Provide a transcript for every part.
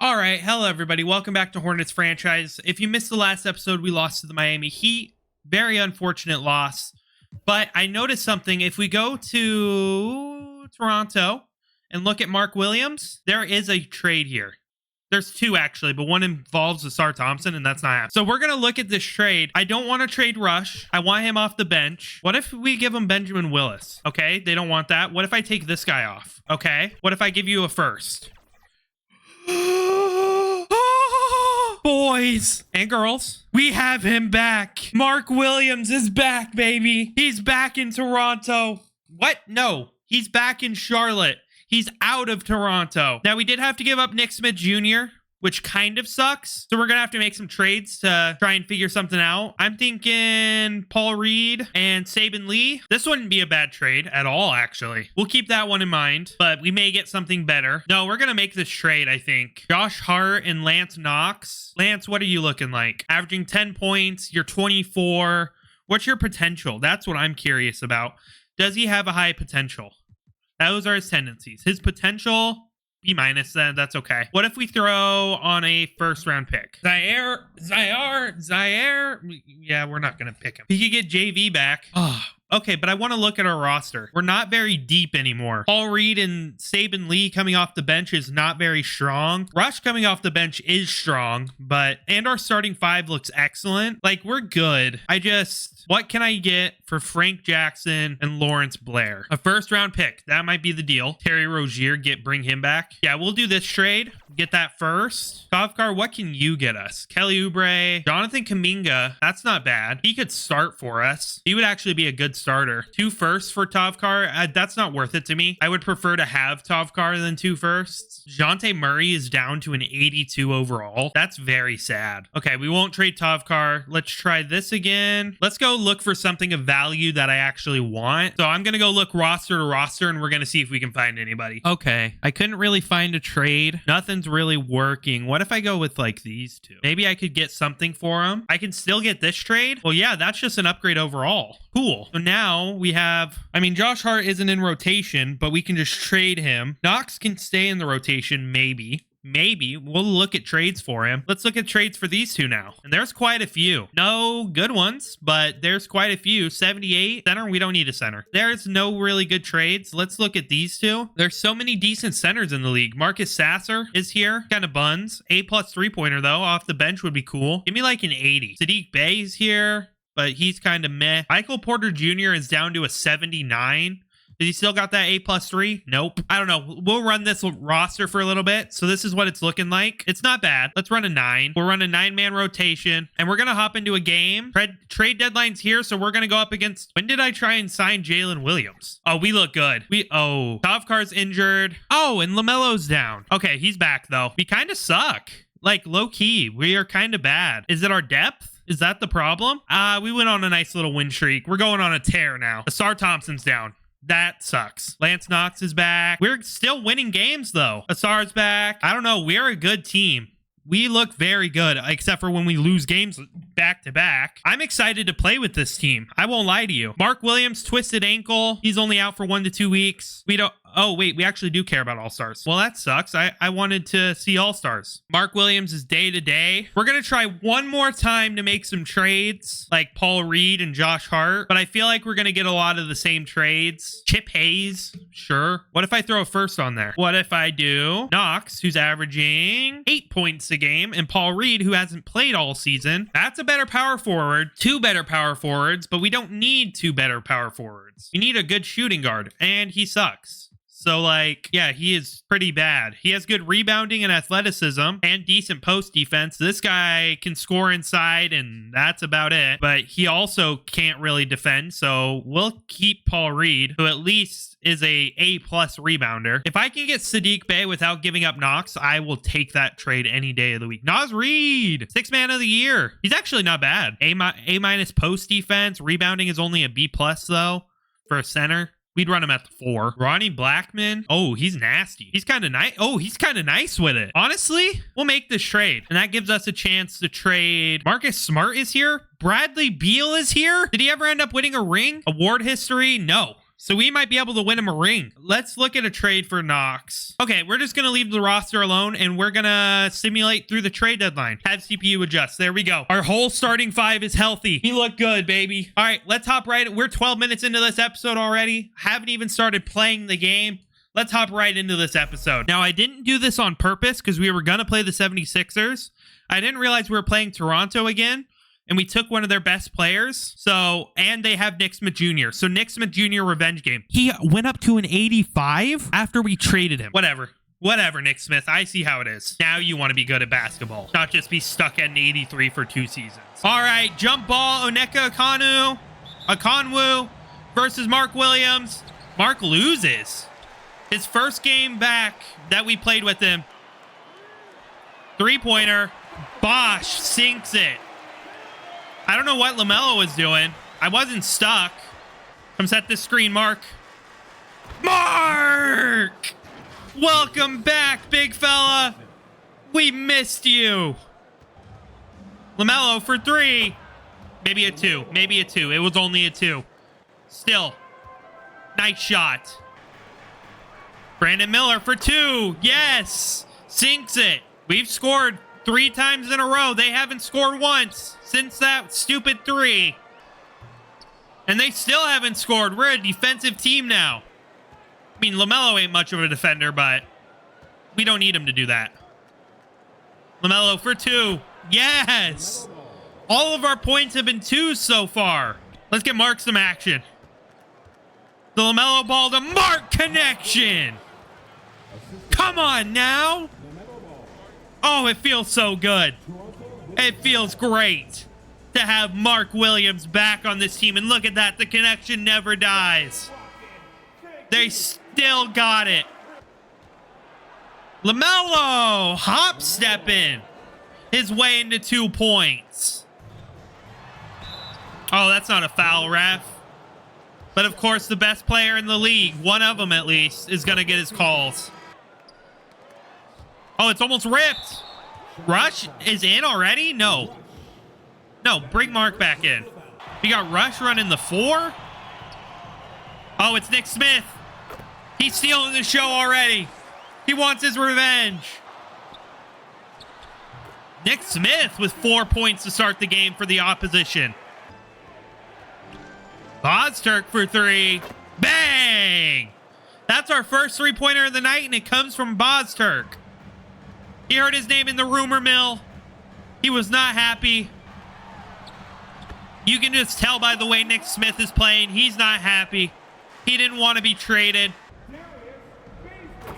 All right, hello everybody. Welcome back to Hornets franchise. If you missed the last episode, we lost to the Miami Heat. Very unfortunate loss. But I noticed something. If we go to Toronto and look at Mark Williams, there is a trade here. There's two actually, but one involves Asar Thompson, and that's not happening. So we're going to look at this trade. I don't want to trade Rush. I want him off the bench. What if we give him Benjamin Willis? Okay, they don't want that. What if I take this guy off? Okay, what if I give you a first? Boys and girls, we have him back. Mark Williams is back, baby. He's back in Toronto. What? No, he's back in Charlotte. He's out of Toronto. Now, we did have to give up Nick Smith Jr., which kind of sucks. So we're going to have to make some trades to try and figure something out. I'm thinking Paul Reed and Saban Lee. This wouldn't be a bad trade at all, actually. We'll keep that one in mind, but we may get something better. No, we're going to make this trade, I think. Josh Hart and Lance Knox. Lance, what are you looking like? Averaging 10 points. You're 24. What's your potential? That's what I'm curious about. Does he have a high potential? Those are his tendencies. His potential... B minus, then that's okay. What if we throw on a first round pick? Zaire. Yeah, we're not gonna pick him. He could get JV back. Oh, okay, but I want to look at our roster. We're not very deep anymore. Paul Reed and Saban Lee coming off the bench is not very strong. Rush coming off the bench is strong, and our starting five looks excellent. Like, we're good. What can I get for Frank Jackson and Lawrence Blair? A first round pick. That might be the deal. Terry Rozier, bring him back. Yeah, we'll do this trade. Get that first. Tovkar, what can you get us? Kelly Oubre, Jonathan Kuminga. That's not bad. He could start for us. He would actually be a good starter. 2 firsts for Tovkar. That's not worth it to me. I would prefer to have Tovkar than 2 firsts. DeJounte Murray is down to an 82 overall. That's very sad. Okay, we won't trade Tovkar. Let's try this again. Let's go look for something of value that I actually want. So I'm going to go look roster to roster, and we're going to see if we can find anybody. Okay, I couldn't really find a trade. Nothing's really working. What if I go with like these two? Maybe I could get something for them. I can still get this trade. Well, yeah, that's just an upgrade overall. Cool. So now we have, Josh Hart isn't in rotation, but we can just trade him. Knox can stay in the rotation, maybe. We'll look at trades for him. Let's look at trades for these two now. And there's quite a few. No good ones, but there's quite a few. 78 center. We don't need a center. There's no really good trades. Let's look at these two. There's so many decent centers in the league. Marcus Sasser is here. Kind of buns. A+ 3-pointer though. Off the bench would be cool. Give me like an 80. Sadiq Bey is here, but he's kind of meh. Michael Porter Jr. is down to a 79. Did he still got that A+ 3? Nope. I don't know. We'll run this roster for a little bit. So this is what it's looking like. It's not bad. Let's run a 9. We'll run a 9-man rotation, and we're going to hop into a game. Trade deadline's here, so we're going to go up against... When did I try and sign Jalen Williams? Oh, we look good. Tovkar's injured. Oh, and LaMelo's down. Okay, he's back, though. We kind of suck. Like, low-key. We are kind of bad. Is it our depth? Is that the problem? We went on a nice little win streak. We're going on a tear now. Asar Thompson's down. That sucks. Lance Knox is back. We're still winning games, though. Asar's back. I don't know. We're a good team. We look very good, except for when we lose games back to back. I'm excited to play with this team. I won't lie to you. Mark Williams, twisted ankle. He's only out for 1 to 2 weeks. Oh, wait, we actually do care about All-Stars. Well, that sucks. I wanted to see All-Stars. Mark Williams is day-to-day. We're going to try one more time to make some trades, like Paul Reed and Josh Hart, but I feel like we're going to get a lot of the same trades. Chip Hayes, sure. What if I throw a first on there? What if I do Knox, who's averaging 8 points a game, and Paul Reed, who hasn't played all season? That's a better power forward. 2 better power forwards, but we don't need 2 better power forwards. We need a good shooting guard, and he sucks. So, yeah, he is pretty bad. He has good rebounding and athleticism and decent post defense. This guy can score inside, and that's about it. But he also can't really defend, so we'll keep Paul Reed, who at least is A+ rebounder. If I can get Sadiq Bey without giving up Knox, I will take that trade any day of the week. Naz Reid, 6th man of the year. He's actually not bad. A- post defense. Rebounding is only a B+, though, for a center. We'd run him at the 4. Ronnie Blackman. Oh, he's nasty. He's kind of nice. Oh, he's kind of nice with it. Honestly, we'll make this trade. And that gives us a chance to trade. Marcus Smart is here. Bradley Beal is here. Did he ever end up winning a ring? Award history? No. So we might be able to win him a ring. Let's look at a trade for Knox. Okay, we're just going to leave the roster alone, and we're going to simulate through the trade deadline. Have CPU adjust. There we go. Our whole starting five is healthy. We look good, baby. All right, let's hop right. We're 12 minutes into this episode already. Haven't even started playing the game. Let's hop right into this episode. Now, I didn't do this on purpose because we were going to play the 76ers. I didn't realize we were playing Toronto again. And we took one of their best players. So, and they have Nick Smith Jr. So Nick Smith Jr. revenge game. He went up to an 85 after we traded him. Whatever, Nick Smith. I see how it is. Now you want to be good at basketball. Not just be stuck at an 83 for 2 seasons. All right, jump ball. Onyeka Okongwu versus Mark Williams. Mark loses. His first game back that we played with him. 3-pointer. Bosh sinks it. I don't know what LaMelo was doing. I wasn't stuck. Come set this screen, Mark. Mark! Welcome back, big fella. We missed you. LaMelo for 3. Maybe a 2. Maybe a 2. It was only a 2. Still. Nice shot. Brandon Miller for 2. Yes. Sinks it. We've scored 3 times in a row. They haven't scored once since that stupid 3. And they still haven't scored. We're a defensive team now. I mean, LaMelo ain't much of a defender, but we don't need him to do that. LaMelo for 2. Yes. All of our points have been 2s so far. Let's get Mark some action. The LaMelo ball to Mark connection. Come on now. Oh, it feels so good. It feels great to have Mark Williams back on this team. And look at that. The connection never dies. They still got it. LaMelo hop stepping his way into 2 points. Oh, that's not a foul, ref. But of course, the best player in the league, one of them at least, is going to get his calls. Oh, it's almost ripped. Rush is in already? No. No, bring Mark back in. We got Rush running the 4. Oh, it's Nick Smith. He's stealing the show already. He wants his revenge. Nick Smith with 4 points to start the game for the opposition. Bozturk for 3. Bang! That's our first 3-pointer of the night, and it comes from Bozturk. He heard his name in the rumor mill. He was not happy. You can just tell by the way Nick Smith is playing. He's not happy. He didn't want to be traded.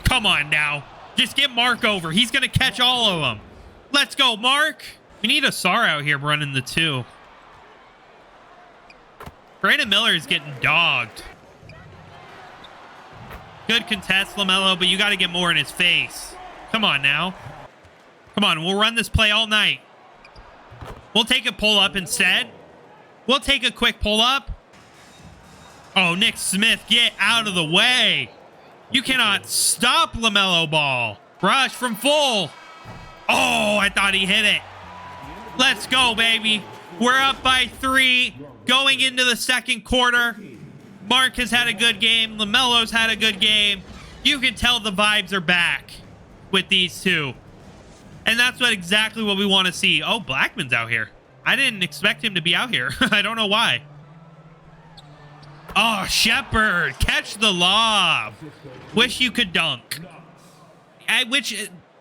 Come on now. Just get Mark over. He's going to catch all of them. Let's go, Mark. We need a Sar out here running the 2. Brandon Miller is getting dogged. Good contest, LaMelo, but you got to get more in his face. Come on now. Come on, we'll run this play all night. We'll take a pull-up instead. We'll take a quick pull-up. Oh, Nick Smith, get out of the way. You cannot stop LaMelo ball. Rush from full. Oh, I thought he hit it. Let's go, baby. We're up by 3 going into the second quarter. Mark has had a good game. LaMelo's had a good game. You can tell the vibes are back with these two. And that's exactly what we want to see. Oh, Blackman's out here. I didn't expect him to be out here. I don't know why. Oh, Shepard. Catch the lob. Wish you could dunk.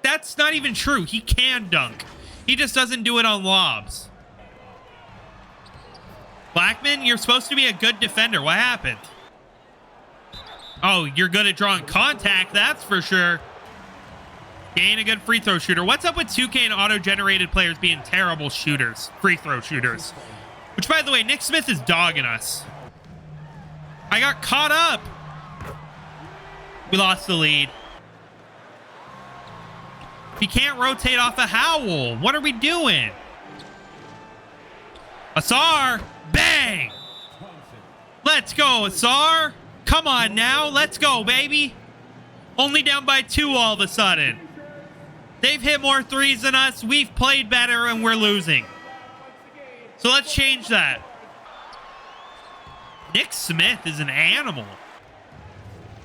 That's not even true. He can dunk. He just doesn't do it on lobs. Blackman, you're supposed to be a good defender. What happened? Oh, you're good at drawing contact. That's for sure. He ain't a good free throw shooter. What's up with 2K and auto-generated players being terrible shooters, free throw shooters? Which, by the way, Nick Smith is dogging us. I got caught up. We lost the lead. He can't rotate off a Howell. What are we doing? Asar. Bang. Let's go, Asar. Come on now. Let's go, baby. Only down by 2 all of a sudden. They've hit more threes than us. We've played better and we're losing. So let's change that. Nick Smith is an animal.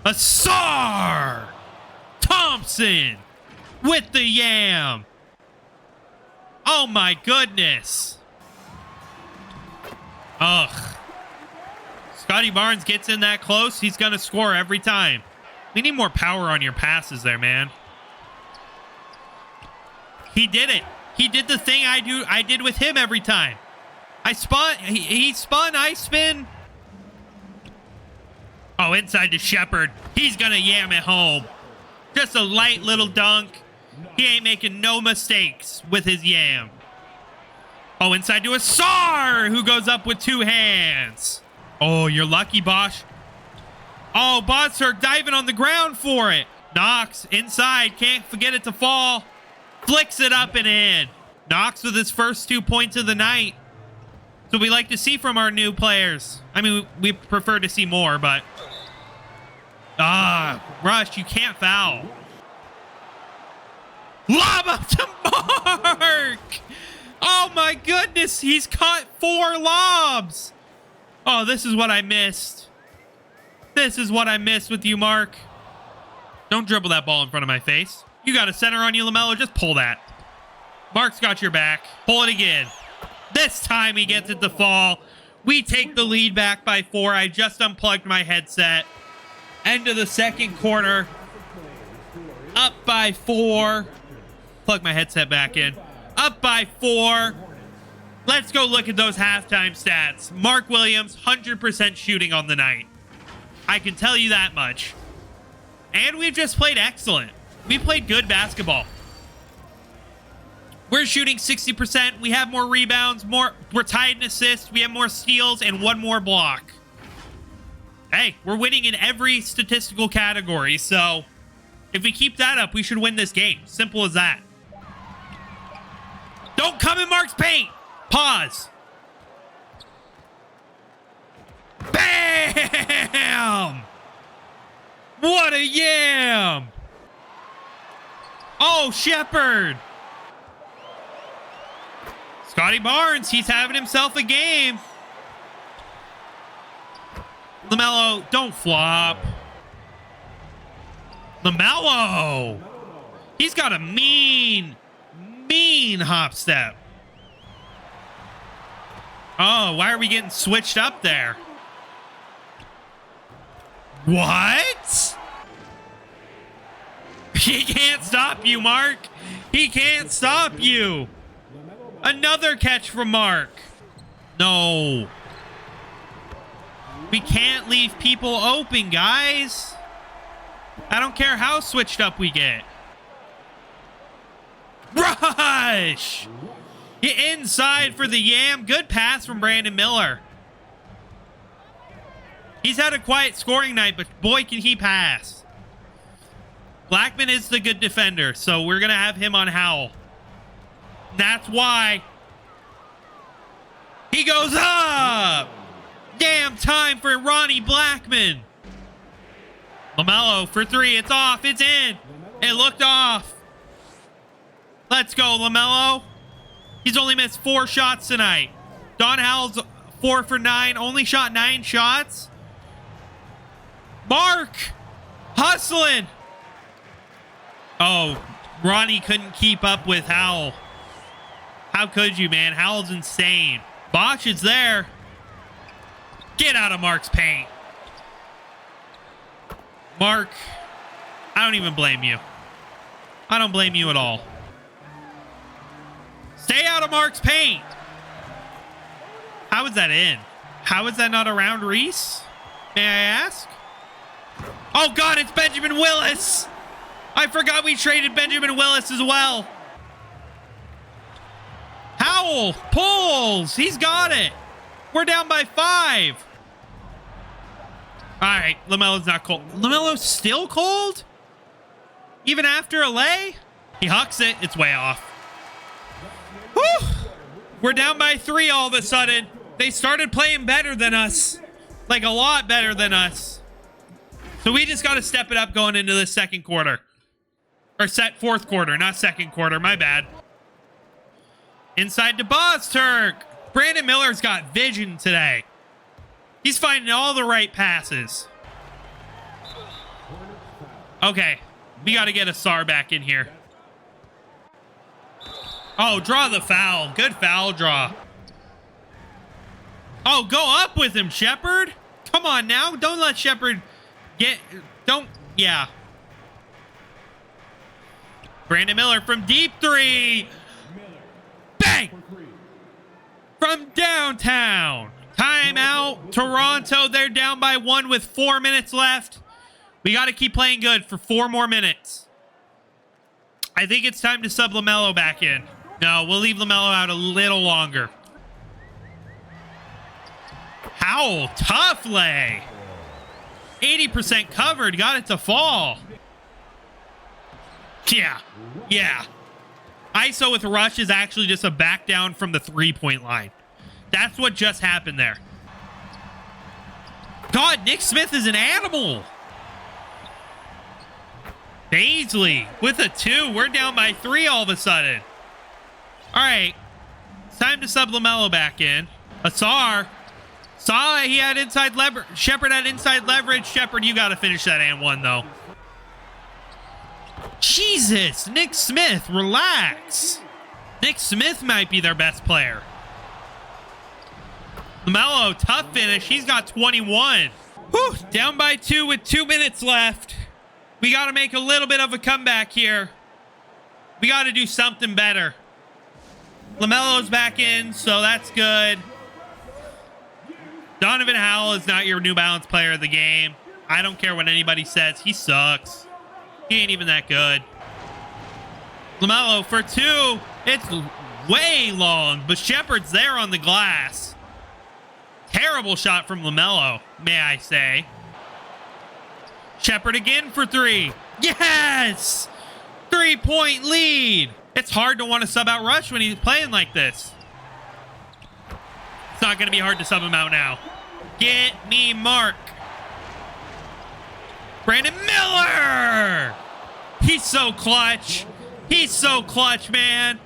Asar Thompson with the yam. Oh my goodness. Ugh. Scotty Barnes gets in that close. He's going to score every time. We need more power on your passes there, man. He did it. He did the thing I did with him every time. I spun. He spun. I spin. Oh, inside to Shepard. He's going to yam it home. Just a light little dunk. He ain't making no mistakes with his yam. Oh, inside to Asar, who goes up with two hands. Oh, you're lucky, Bosch. Oh, Bozturk diving on the ground for it. Knox inside. Can't forget it to fall. Flicks it up and in. Knox with his first 2 points of the night. So we like to see from our new players. I mean, we prefer to see more, but... Rush, you can't foul. Lob up to Mark! Oh my goodness, he's caught 4 lobs. Oh, this is what I missed. This is what I missed with you, Mark. Don't dribble that ball in front of my face. You got a center on you, LaMelo. Just pull that. Mark's got your back. Pull it again. This time he gets it to fall. We take the lead back by 4. I just unplugged my headset. End of the second quarter. Up by 4. Plug my headset back in. Up by 4. Let's go look at those halftime stats. Mark Williams, 100% shooting on the night. I can tell you that much. And we've just played excellent. We played good basketball. We're shooting 60%. We have more rebounds. We're tied in assists. We have more steals and 1 more block. Hey, we're winning in every statistical category. So if we keep that up, we should win this game. Simple as that. Don't come in Mark's paint. Pause. Bam! What a yam! Oh, Shepard! Scotty Barnes, he's having himself a game. LaMelo, don't flop. LaMelo! He's got a mean hop step. Oh, why are we getting switched up there? What? He can't stop you, Mark. He can't stop you. Another catch from Mark. No. We can't leave people open, guys. I don't care how switched up we get. Rush! Inside for the yam. Good pass from Brandon Miller. He's had a quiet scoring night, but boy, can he pass. Blackman is the good defender, so we're going to have him on Howell. That's why. He goes up. Damn time for Ronnie Blackman. LaMelo for 3. It's off. It's in. It looked off. Let's go, LaMelo. He's only missed 4 shots tonight. Don Howell's 4 for 9. Only shot 9 shots. Mark hustling. Oh, Ronnie couldn't keep up with Howell. How could you, man? Howell's insane. Bosch is there. Get out of Mark's paint. Mark, I don't even blame you. I don't blame you at all. Stay out of Mark's paint. How is that in? How is that not around Reese? May I ask? Oh, God, it's Benjamin Willis. I forgot we traded Benjamin Willis as well. Howell pulls. He's got it. We're down by 5. All right, LaMelo's not cold. LaMelo's still cold? Even after a lay? He hucks it. It's way off. Whew. We're down by 3 all of a sudden. They started playing better than us. Like a lot better than us. So we just got to step it up going into the second quarter. Or fourth quarter, not second quarter. My bad. Inside to Bozturk. Brandon Miller's got vision today. He's finding all the right passes. Okay. We got to get a SAR back in here. Oh, draw the foul. Good foul draw. Oh, go up with him, Shepard. Come on now. Don't let Shepard get... Don't... Yeah. Brandon Miller from deep three. Bang! From downtown. Timeout. Toronto, they're down by 1 with 4 minutes left. We got to keep playing good for 4 more minutes. I think it's time to sub LaMelo back in. No, we'll leave LaMelo out a little longer. Howell, tough lay. 80% covered, got it to fall. Yeah, yeah. ISO with Rush is actually just a back down from the 3-point line. That's what just happened there. God, Nick Smith is an animal. Baisley with a 2. We're down by 3 all of a sudden. All right. It's time to sub LaMelo back in. Asar. Saw he had inside leverage. Shepard had inside leverage. Shepard, you got to finish that and 1, though. Jesus. Nick Smith, relax. Nick Smith might be their best player. LaMelo, tough finish. He's got 21. Whew, down by 2 with 2 minutes left. We got to make a little bit of a comeback here. We got to do something better. LaMelo's back in, so that's good. Donovan Howell is not your New Balance player of the game. I don't care what anybody says. He sucks. He ain't even that good. LaMelo for 2. It's way long, but Shepard's there on the glass. Terrible shot from LaMelo, may I say. Shepard again for 3. Yes! 3-point lead. It's hard to want to sub out Rush when he's playing like this. It's not going to be hard to sub him out now. Get me Mark. Brandon Miller! He's so clutch. He's so clutch, man.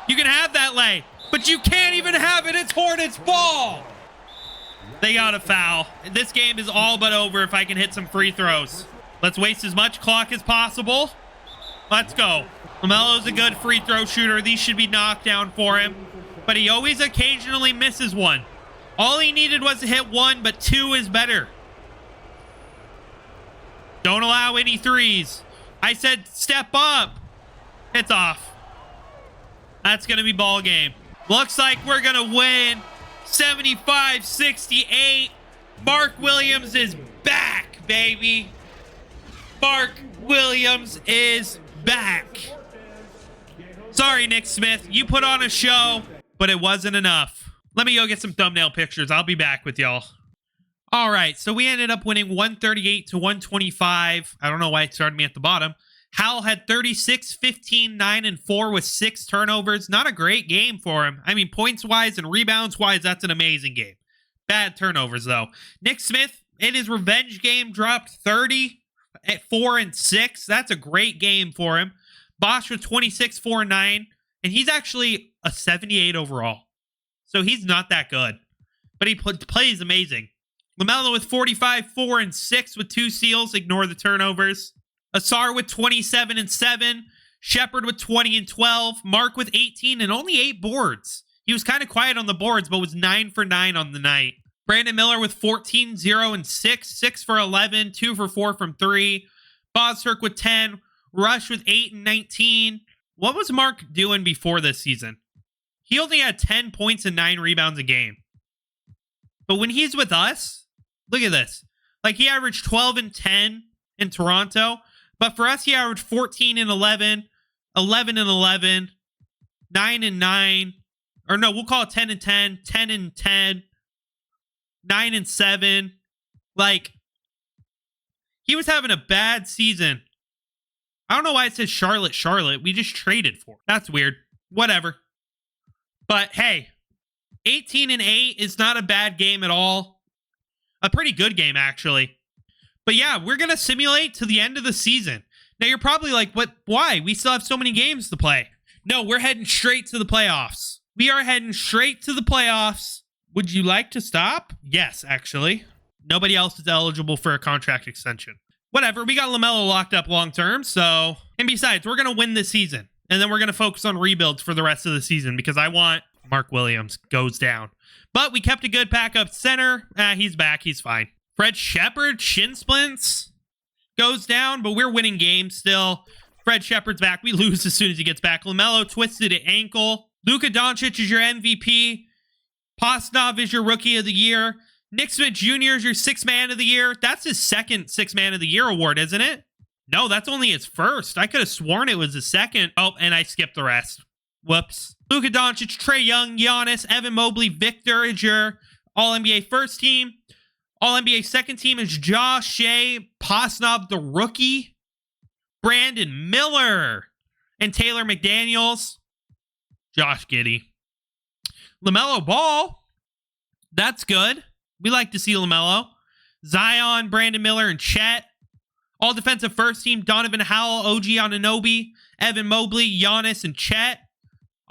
You can have that lay, but you can't even have it. It's Hornets ball. They got a foul. This game is all but over if I can hit some free throws. Let's waste as much clock as possible. Let's go. LaMelo's a good free throw shooter. These should be knocked down for him. But he always occasionally misses one. All he needed was to hit 1, but 2 is better. Don't allow any threes. I said step up. It's off. That's going to be ball game. Looks like we're going to win. 75-68. Mark Williams is back, baby. Mark Williams is back. Sorry, Nick Smith. You put on a show, but it wasn't enough. Let me go get some thumbnail pictures. I'll be back with y'all. All right, so we ended up winning 138 to 125. I don't know why it started me at the bottom. Howell had 36, 15, 9, and 4 with 6 turnovers. Not a great game for him. I mean, points-wise and rebounds-wise, that's an amazing game. Bad turnovers, though. Nick Smith, in his revenge game, dropped 30 at 4 and 6. That's a great game for him. Bosch with 26, 4, and 9. And he's actually a 78 overall. So he's not that good. But he plays amazing. LaMelo with 45, 4, and 6 with 2 steals. Ignore the turnovers. Asar with 27 and 7. Shepard with 20 and 12. Mark with 18 and only 8 boards. He was kind of quiet on the boards, but was 9 for 9 on the night. Brandon Miller with 14, 0, and 6. 6 for 11. 2 for 4 from 3. Bozturk with 10. Rush with 8 and 19. What was Mark doing before this season? He only had 10 points and 9 rebounds a game. But when he's with us, look at this. Like, he averaged 12 and 10 in Toronto. But for us, he averaged 14 and 11, 11 and 11, 9 and 9. Or no, we'll call it 10 and 10, 10 and 10, 9 and 7. Like, he was having a bad season. I don't know why it says Charlotte. We just traded for it. That's weird. Whatever. But hey, 18 and 8 is not a bad game at all. A pretty good game, actually. But yeah, we're going to simulate to the end of the season. Now, you're probably like, what? Why? We still have so many games to play. No, we're heading straight to the playoffs. We are heading straight to the playoffs. Would you like to stop? Yes, actually. Nobody else is eligible for a contract extension. Whatever, we got LaMelo locked up long term, so... And besides, we're going to win this season. And then we're going to focus on rebuilds for the rest of the season because I want... Mark Williams goes down. But we kept a good backup center. He's back. He's fine. Fred Shepard, shin splints, goes down, but we're winning games still. Fred Shepard's back. We lose as soon as he gets back. LaMelo twisted an ankle. Luka Doncic is your MVP. Postnov is your Rookie of the Year. Nick Smith Jr. is your Sixth Man of the Year. That's his second Sixth Man of the Year award, isn't it? No, that's only his first. I could have sworn it was his second. Oh, and I skipped the rest. Whoops. Luka Doncic, Trae Young, Giannis, Evan Mobley, Victor is your All-NBA first team. All-NBA second team is Josh Shea, Postnov, the Rookie, Brandon Miller, and Taylor McDaniels. Josh Giddey. LaMelo Ball. That's good. We like to see LaMelo. Zion, Brandon Miller, and Chet. All defensive first team, Donovan Howell, OG Anunoby, Evan Mobley, Giannis, and Chet.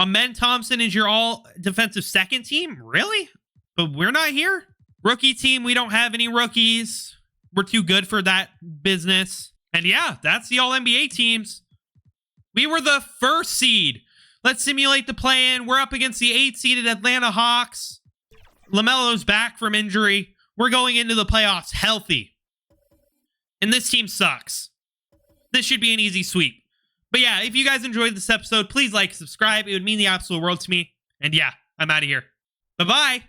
Amen Thompson is your all defensive second team? Really? But we're not here? Rookie team, we don't have any rookies. We're too good for that business. And yeah, that's the all-NBA teams. We were the first seed. Let's simulate the play-in. We're up against the 8th-seeded Atlanta Hawks. LaMelo's back from injury. We're going into the playoffs healthy. And this team sucks. This should be an easy sweep. But yeah, if you guys enjoyed this episode, please like, subscribe. It would mean the absolute world to me. And yeah, I'm out of here. Bye-bye.